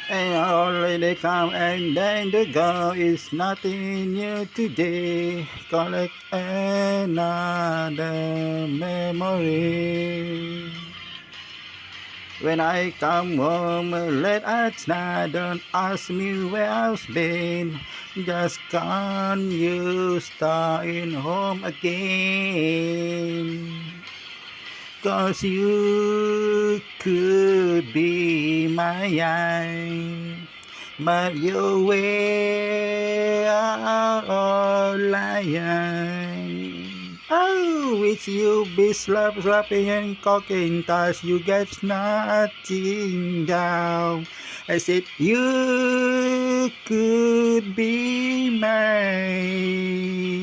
And already come and then the go is nothing new today. Collect another memory. When I come home late at night, don't ask me where I've been. Just can't you staying home again? 'Cause you could be my eye, but you are all I am. Oh, with you be slapping and cocking, 'cause you get nothing down. I said you could be mine.